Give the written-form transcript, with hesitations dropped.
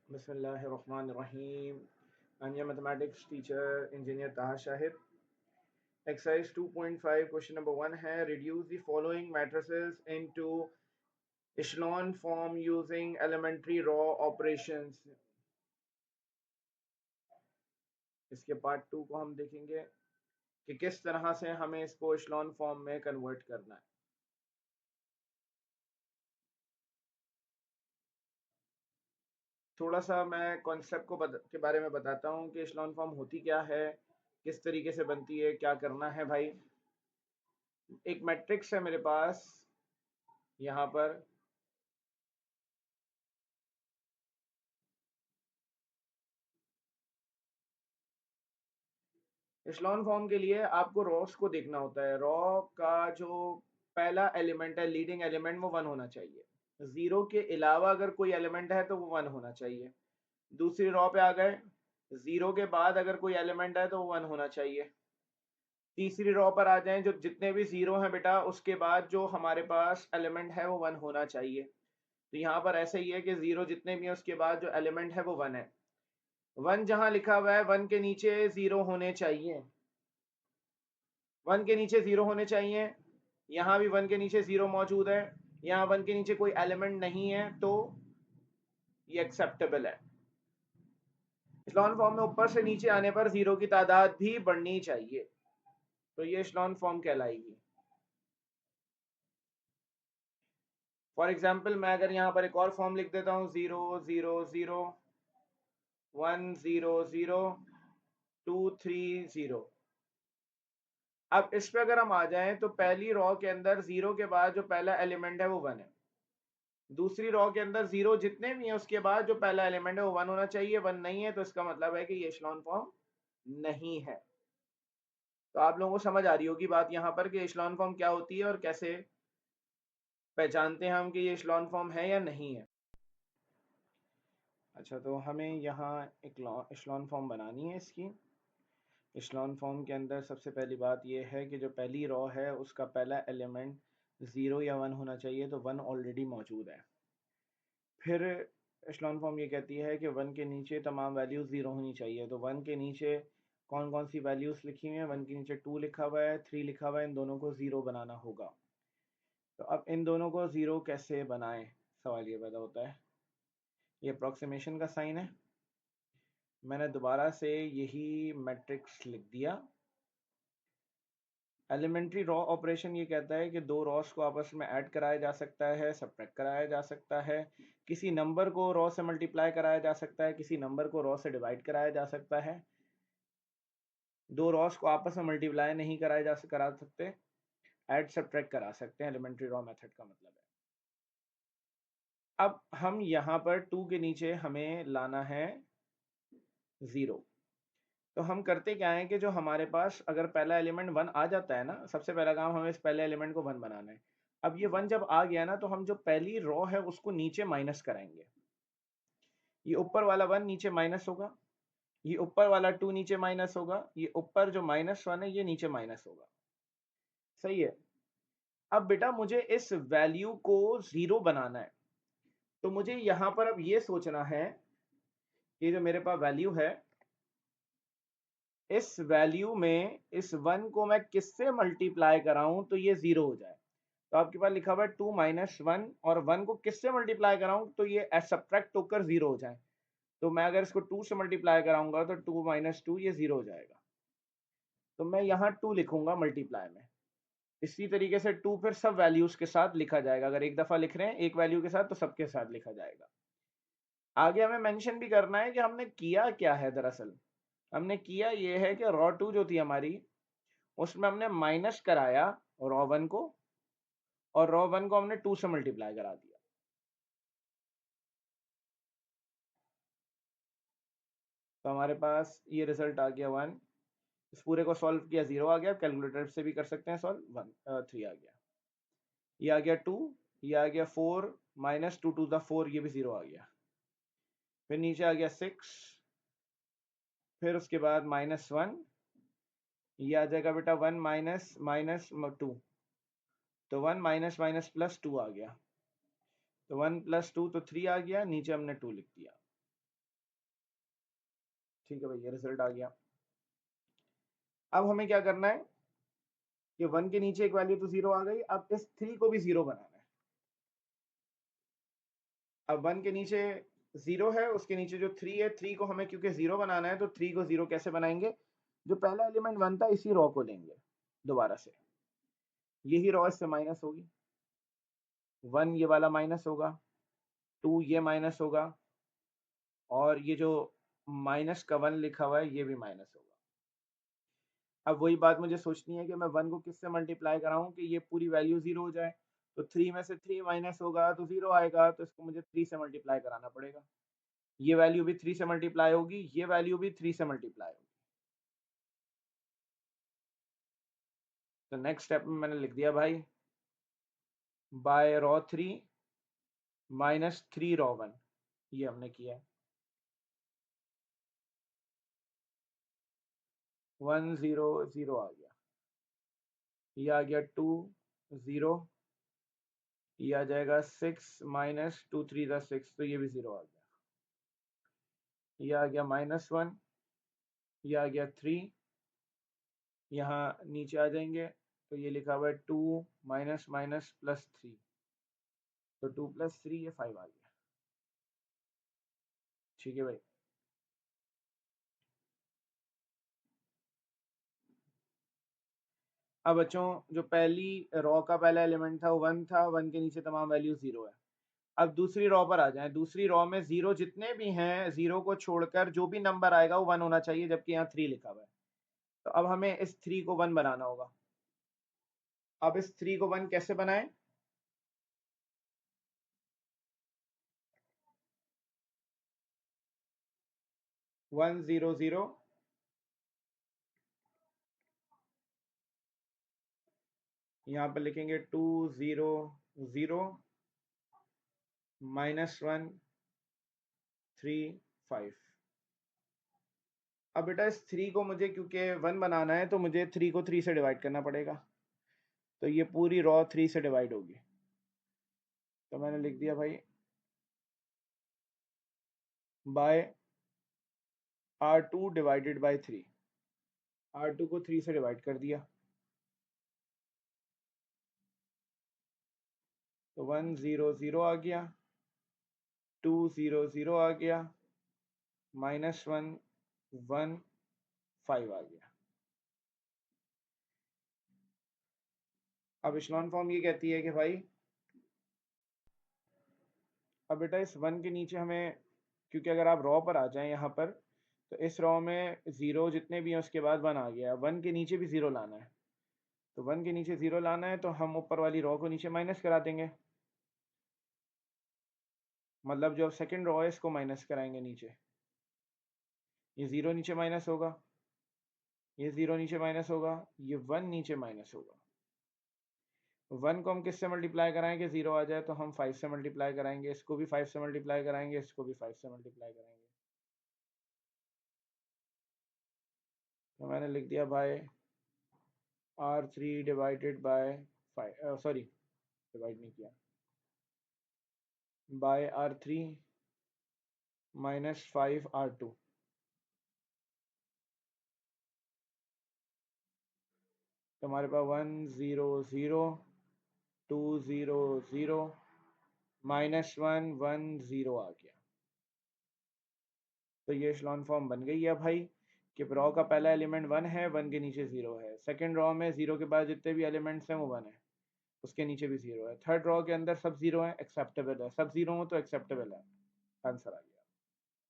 Bismillahirrahmanirrahim. I'm your mathematics teacher, engineer Taha Shahid. Exercise 2.5 question number 1 है reduce the following matrices into echelon form using elementary raw operations. इसके part 2 को हम देखेंगे कि किस तरह से हमें इसको echelon form में कन्वर्ट करना है. थोड़ा सा मैं कॉन्सेप्ट के बारे में बताता हूँ कि echelon form होती क्या है, किस तरीके से बनती है, क्या करना है भाई. एक मैट्रिक्स है मेरे पास यहाँ पर. इशलॉन फॉर्म के लिए आपको रॉस को देखना होता है. रॉ का जो पहला एलिमेंट है, लीडिंग एलिमेंट, वो वन होना चाहिए. जीरो के अलावा अगर कोई एलिमेंट है तो वो वन होना चाहिए. दूसरी रॉ पे आ गए, जीरो के बाद अगर कोई एलिमेंट है तो वो वन होना चाहिए. तीसरी रॉ पर आ जाएं, जो जितने भी जीरो हैं बेटा, उसके बाद जो हमारे पास एलिमेंट है वो वन होना चाहिए. तो यहाँ पर ऐसे ही है कि जीरो जितने भी हैं उसके बाद जो एलिमेंट है वो वन है. वन जहां लिखा हुआ है, वन के नीचे जीरो होने चाहिए. वन के नीचे जीरो होने चाहिए. यहाँ भी वन के नीचे जीरो मौजूद है. यहाँ वन के नीचे कोई एलिमेंट नहीं है तो ये एक्सेप्टेबल है. इस्लॉन फॉर्म में ऊपर से नीचे आने पर जीरो की तादाद भी बढ़नी चाहिए, तो ये इस्लॉन फॉर्म कहलाएगी. फॉर एग्जाम्पल मैं अगर यहाँ पर एक और फॉर्म लिख देता हूँ, 0 0 0 1 0 0 2 3 0. अब इस पे अगर हम आ जाएं तो पहली रॉ के अंदर जीरो के बाद जो पहला एलिमेंट है वो वन है. दूसरी रॉ के अंदर जीरो जितने भी हैं उसके बाद जो पहला एलिमेंट है वो वन होना चाहिए. वन नहीं है तो इसका मतलब है कि ये एशलॉन फॉर्म नहीं है. तो आप लोगों को समझ आ रही होगी बात यहाँ पर कि एशलॉन फॉर्म क्या होती है और कैसे पहचानते हैं हम कि ये एशलॉन फॉर्म है या नहीं है. अच्छा, तो हमें यहाँ एक एशलॉन फॉर्म बनानी है इसकी. एशलॉन फॉर्म के अंदर सबसे पहली बात यह है कि जो पहली रॉ है उसका पहला एलिमेंट ज़ीरो या वन होना चाहिए, तो वन ऑलरेडी मौजूद है. फिर एशलॉन फॉर्म ये कहती है कि वन के नीचे तमाम वैल्यूज़ ज़ीरो होनी चाहिए. तो वन के नीचे कौन कौन सी वैल्यूज़ लिखी हुई हैं? वन के नीचे टू लिखा हुआ है, थ्री लिखा हुआ है. इन दोनों को ज़ीरो बनाना होगा. तो अब इन दोनों को ज़ीरो कैसे बनाएं, सवाल ये पैदा होता है. ये अप्रॉक्सीमेशन का साइन है. मैंने दोबारा से यही मैट्रिक्स लिख दिया. एलिमेंट्री रॉ ऑपरेशन ये कहता है कि दो रॉस को आपस में ऐड कराया जा सकता है, सब्ट्रैक्ट कराया जा सकता है, किसी नंबर को रॉ से मल्टीप्लाई कराया जा सकता है, किसी नंबर को रॉ से डिवाइड कराया जा सकता है. दो रॉस को आपस में मल्टीप्लाई नहीं करा सकते, ऐड सब्ट्रैक्ट करा सकते हैं. एलिमेंट्री रॉ मेथड का मतलब है. अब हम यहाँ पर टू के नीचे हमें लाना है जीरो. तो हम करते क्या है कि जो हमारे पास अगर पहला एलिमेंट वन आ जाता है ना, सबसे पहला काम हमें इस पहले एलिमेंट को वन बनाना है. अब ये वन जब आ गया ना, तो हम जो पहली रॉ है उसको नीचे माइनस कराएंगे. ये ऊपर वाला वन नीचे माइनस होगा, ये ऊपर वाला टू नीचे माइनस होगा, ये ऊपर जो माइनस वन है ये नीचे माइनस होगा. सही है. अब बेटा मुझे इस वैल्यू को जीरो बनाना है. तो मुझे यहां पर अब ये सोचना है कि जो मेरे पास वैल्यू है, इस वैल्यू में इस वन को मैं किससे मल्टीप्लाई कराऊं तो ये जीरो हो जाए. तो आपके पास लिखा हुआ है टू माइनस वन, और वन को किससे मल्टीप्लाई कराऊं तो ये सब्ट्रैक्ट होकर जीरो हो जाए. तो मैं अगर इसको टू से मल्टीप्लाई कराऊंगा तो टू माइनस टू ये जीरो हो जाएगा. तो मैं यहाँ टू लिखूंगा मल्टीप्लाई में. इसी तरीके से टू फिर सब वैल्यूज के साथ लिखा जाएगा. अगर एक दफा लिख रहे हैं एक वैल्यू के साथ तो सबके साथ लिखा जाएगा. आगे हमें मेंशन भी करना है कि हमने किया क्या है. दरअसल हमने किया ये है कि रॉ टू जो थी हमारी, उसमें हमने माइनस कराया रॉ वन को, और रॉ वन को हमने टू से मल्टीप्लाई करा दिया. तो हमारे पास ये रिजल्ट आ गया वन. इस पूरे को सॉल्व किया, जीरो आ गया. कैलकुलेटर से भी कर सकते हैं सॉल्व. वन थ्री आ गया, ये आ गया टू, ये आ गया four, minus two to the four, ये भी जीरो आ गया. फिर नीचे आ गया सिक्स, फिर उसके बाद माइनस वन, ये आ जाएगा बेटा वन माइनस माइनस टू. तो one minus minus plus two आ गया. तो वन प्लस टू तो थ्री आ गया, नीचे हमने टू लिख दिया. ठीक है भाई, ये रिजल्ट आ गया। अब हमें क्या करना है कि 1 के नीचे एक वैल्यू तो 0 आ गई, अब इस 3 को भी 0 बनाना है। अब 1 के नीचे 0 है, उसके नीचे जो 3 है, 3 को हमें क्योंकि 0 बनाना है, तो 3 को 0 कैसे बनाएंगे? जो पहला एलिमेंट 1 था इसी रो को लेंगे दोबारा से, यही रो इससे माइनस होगी, 1 ये वाला माइनस होगा, 2 ये माइनस होगा, और ये जो माइनस का 1 लिखा हुआ है ये भी माइनस होगा। अब वही बात मुझे सोचनी है कि मैं 1 को किससे मल्टीप्लाई कराऊं कि ये पूरी वैल्यू 0 हो जाए। तो 3 में से 3 माइनस होगा तो 0 आएगा, तो इसको मुझे 3 से मल्टीप्लाई कराना पड़ेगा। ये वैल्यू भी 3 से मल्टीप्लाई होगी, ये वैल्यू भी 3 से मल्टीप्लाई होगी। तो नेक्स्ट स्टेप में मैंने लिख दिया भाई, बाय रो 3 माइनस 3 रो 1, ये हमने किया है। 1 0 0 आ गया, ये आ गया 2 0, ये आ जाएगा 6 माइनस 2 3 द 6, तो ये भी 0 आ गया। ये आ गया -1, ये आ गया 3, यहाँ नीचे आ जाएंगे तो ये लिखा हुआ है 2 माइनस माइनस प्लस 3, तो 2 + 3 ये 5 आ गया। ठीक है भाई। अब बच्चों, जो पहली रो का पहला एलिमेंट था वो 1 था, 1 के नीचे तमाम वैल्यू 0 है। अब दूसरी रो पर आ जाएं, दूसरी रो में 0 जितने भी हैं, 0 को छोड़कर जो भी नंबर आएगा वो 1 होना चाहिए, जबकि यहाँ 3 लिखा हुआ है। तो अब हमें इस 3 को 1 बनाना होगा। अब इस 3 को 1 कैसे बनाएं? 1 0 0, यहाँ पर लिखेंगे 2 0 0 -1 3 5। अब बेटा इस 3 को मुझे क्योंकि 1 बनाना है, तो मुझे 3 को 3 से डिवाइड करना पड़ेगा, तो ये पूरी रो 3 से डिवाइड होगी। तो मैंने लिख दिया भाई, bye R2 divided by 3, R2 को 3 से डिवाइड कर दिया, तो 1 0 0 आ गया, 2 0 0 आ गया, -1 1 5 आ गया। अब इशलॉन फॉर्म ये कहती है कि भाई, अब बेटा इस 1 के नीचे हमें, क्योंकि अगर आप रो पर आ जाएं यहाँ पर, तो इस रो में 0 जितने भी हैं उसके बाद 1 आ गया, 1 के नीचे भी 0 लाना है। तो 1 के नीचे 0 लाना है तो हम ऊपर वाली रो को नीचे माइनस करा देंगे, मतलब जो सेकंड रो है इसको माइनस कराएंगे नीचे, ये 0 नीचे माइनस होगा, ये 0 नीचे माइनस होगा, ये 1 नीचे माइनस होगा। 1 को हम किससे मल्टीप्लाई कराएंगे? 0 आ जाए तो हम 5 से मल्टीप्लाई कराएंगे, इसको भी 5 से मल्टीप्लाई कराएंगे, इसको भी 5 से मल्टीप्लाई करेंगे। तो मैंने लिख दिया भाई R3 divided by 5, sorry divide नहीं किया, बाय R3 -5 R2। तो हमारे पास 1 0 0 2 0 0 -1 1 0 आ गया। तो ये एशलॉन फॉर्म बन गई है भाई, कि रो का पहला एलिमेंट 1 है, 1 के नीचे 0 है, सेकंड रो में 0 के बाद जितने भी एलिमेंट्स हैं वो 1 है, उसके नीचे भी 0 है, थर्ड रो के अंदर सब 0 है, एक्सेप्टेबल है, सब 0 हो तो एक्सेप्टेबल है। आंसर आ गया।